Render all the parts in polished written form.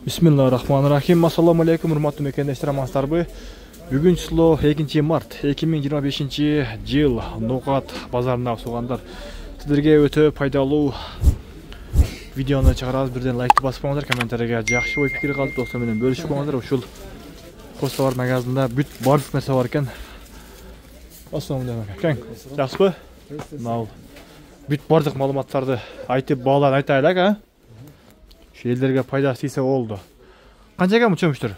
Bismillahirrahmanirrahim. Assalamu alaikum, hurmatly mekendештер, амансыздарбы? Бүгүн число 2 март 2025 жыл Ноғат базарына сугандар. Сіздерге өтө пайдалуу видеоны чыгарабыз. Бирден лайкты басып коюңуздар, комментарийге жакшы ой пикир калып достор менен бөлүшүп коюңуздар. Ушул кош товар магазинде бүт бардык нерсе бар экен. Ассаламу алейкум. Жакшысызбы? Мал. Бүт бардык маалыматтарды айтып бааларын айтайлык, а? Ellerge пайда тийсе oldu. Kançaga mı çömüştür?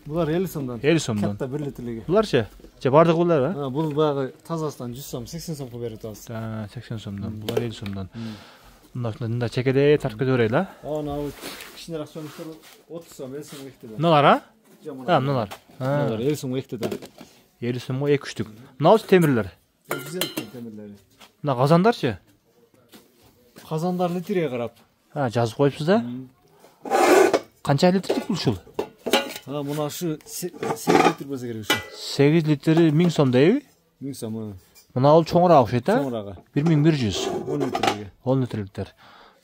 Bular 50 somdan. 50 somdan. Katta 1 litreligi. Bularça? Bardıq bunlar ha? Ha, bu bağı tazasından 100 som, 80 som koyup berýär. Ha, 80 somdan. Bular 50 somdan. Bundan çekede tartып öreýil ha? Ana o kişiler çömüştür 30 som, 50 som ekti. Nalar ha? Ha, nalar. Ha, nalar 50 som ekti da. 50 som 2 3'lük. Naus temirler? Güzel temirleri. Na kazandarça? Kazandar litreye qarap. Ha, жазып коюпсуз да? Канча литрдик бул ушул? Ha, buna şu 8 litr bolsa керек şu. 8 litri 1000 som дейби? 1000 som. Мына ал чоңураак окшойт да? Чоңураагы. 1100. 10 litrелigi. 10 litrliктер.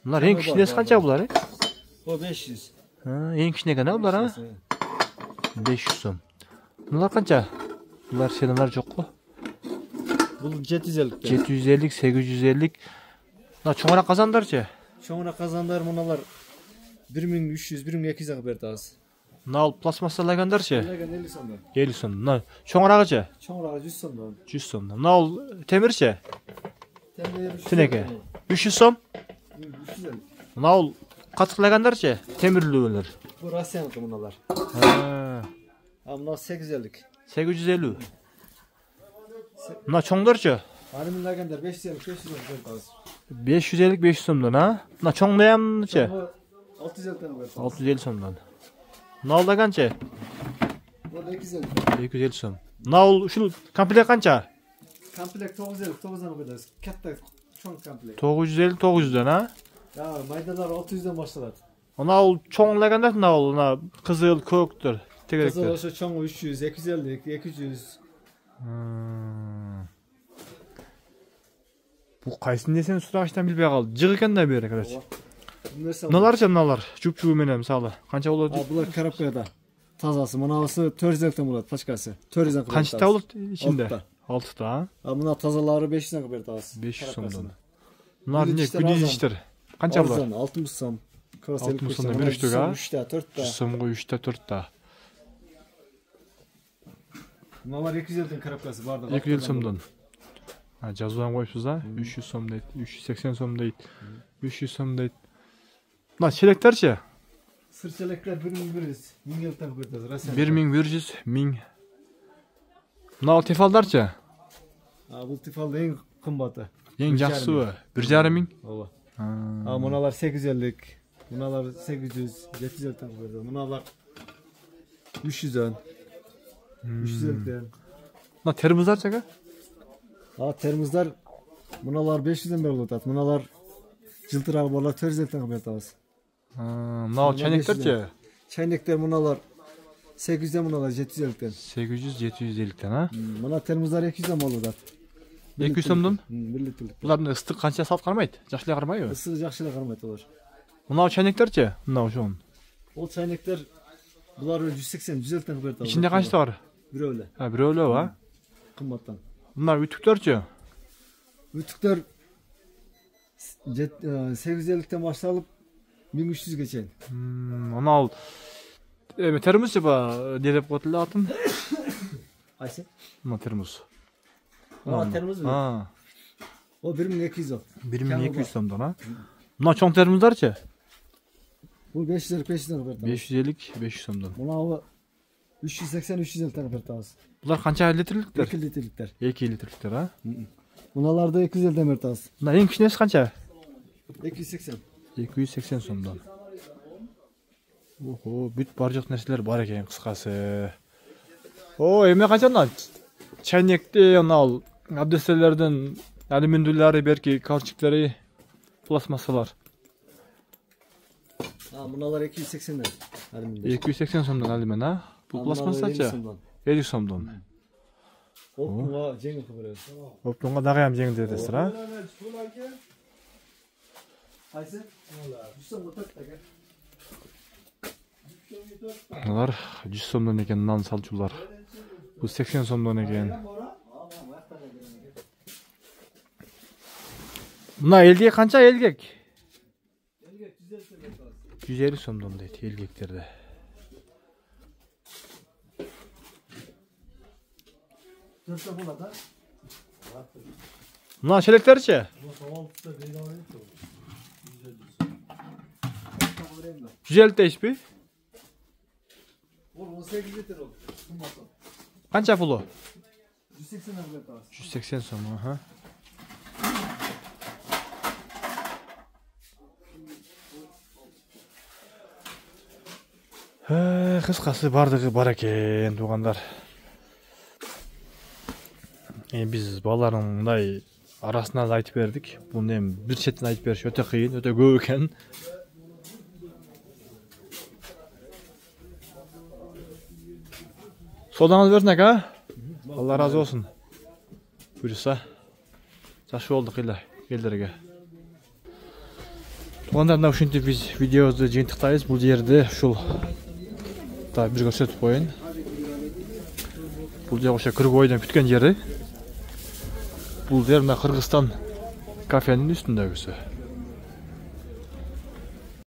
Bunlar en кичинеси канча булар? O 500. Ha, en кичине экен булар ha? 500 som. Bunlar kança? Bunlar seneler жок го? Bul 750. 750, 850. Mына чоңураак казандарчы? Çoğuna kazanlar munalar 1300, 1200 ağı berdi az. Nal plasmasalagandarçı? 50 somdan. 50 som. Nal çoңurağıçı? Çoğuna 100 somdan. 100 som. Nal temirçi? Temir Tineke. 300 som? 350. Nal katıklagandarçı? Temirlüler. Bu Rasyanlık munalar. Ha. Amna 850. 850. Mına çoңdarçı? Hanımlargander 550, 500 berdi az. 550 500 somdan ha? Mına çoңdayamçı? 650 tane berdi. 650 somdan. Nal da kança? Bu 250. 250 som. Nal uşul komplekt kança? Komplekt 950, 9'dan berdi. Katta çoğun komplekt. 950 900'dan ha? Ya maydalar 600'dan başlar. Nal çoңlagandar nal kızıl köktür. Kızıl olsa çoğun 300, 250, 200. Bu qayсын десең сурашtan билбей калды. Жык экен да бери, короче. Нәрсе? Мыналарчы мыналар? Чуп-чуп менен мисалы. Канча болот? А, булар коробкада. Тазасы, мынасы 400 болот, пачкасы. 400 болот. Канчта болот ичинде? 6 та. А мына тазалары 500 берди аз. 500 сомдон. Мынар не күнү иштер? Канча болот? 60 сом. 60 сомдон бир үчтүк а? 3 та, 4 та. 100 сомго 3 та 4 та. Мыналар 200 коробкасы барды. 200 сомдон. Ha, жазудан коюпсуз да? 300 сом дейт, 380 сом дейт, 300 сом дейт. Мына челектерчи? Сыр челектер 1100, 1000 таңы берди. 1100, 1000. Мына тефалдарчы? А, бул тефал эң кымбаты. Эң жакшысыбы? 1,5 миң? Ооба. А, мыналар 850, мыналар 800, 700 таңы берди. Мыналар 300 350. Мына термоздарчы? Ha, termozlar mınalar 500'den beri oldu. Mınalar жылтырагы болар 400 таңы берди аз. Мына чайнектерчи? Çaynekler mınalar 800'den mınalar 750'den. 800 750'den ha? Mına termozlar 200'den boldu. 200 сомдон? 1 litrlik. Булардын ыстык канча салт кармайт? Жакшы эле кармайбы? Ысыгы жакшы эле кармайт алар. Мына чайнектерчи? Мына ошон. Ол çaynekler булар 180 150 таңы берди. Ичинде канчта бар? Бирөө эле. Ha, бирөө эле ба? Кымбаттан. Bunlar ütüklerçi? Ütükler 850'den başlanıp 1300'e geçen. Onu al. Termos ba delep koydular atın. Ayşe? Buna termos. Buna termos mu? Ha. O 1200 o. 1200 somdan ha. Buna çoğun termoslarçı? Bu 500'den verdi. 550 500 somdan. Buna o 380 350 tane verdi az. Bunlar kança litrelikler? 2 litrelikler. 2 litrelikler ha? Bunalarda 250 verdi az. Bunlar en küçüğünesi kança? 280. 280 somdan. Oho, büt barcak nerseler var eken kıskası. O, eme kançandan? Çaynekte onu al. Abdestelerden alüminyumları belki kalçıkları plasmasalar. Ha, bunalar 280'den. 280 somdan alüminyum ha? Bu plasmasaça? 50 somdan. Optunga жеңил кылып. Optunga dagayam жеңил дедесиз, а? Qaysi? Mana, 100 so'mga 4 taka. Алар 100 сомдон экен нан салчулар. Бул 80 сомдон экен. Мына элгек канча элгек? 150 сомдон дейт элгектерди. Мына шелектерчи? 150 дейсизби? 18 литр oldu. Канча пулу? 180 литр. 180 сом, аха. Кыскасы бардыгы бар экен, туугандар. Биз балалардын мындай арасынан айтып бердик. Буну эми бир четинен айтып бериш өтө кыйын, өтө көп экен. Содаңыз берсин ака. Allah razı olsun. Buyursa. Жакшы болдук эле элдерге. Туугандар, мына ушинтип биз видеобузду жыйынтыктайбыз. Бул жерде ушул да бир көрсөтүп коеюн. Бул жер ошо кыргыз бойдон бүткөн жери. Бул жер мына Кыргызстан кафенин үстүндөгүсү.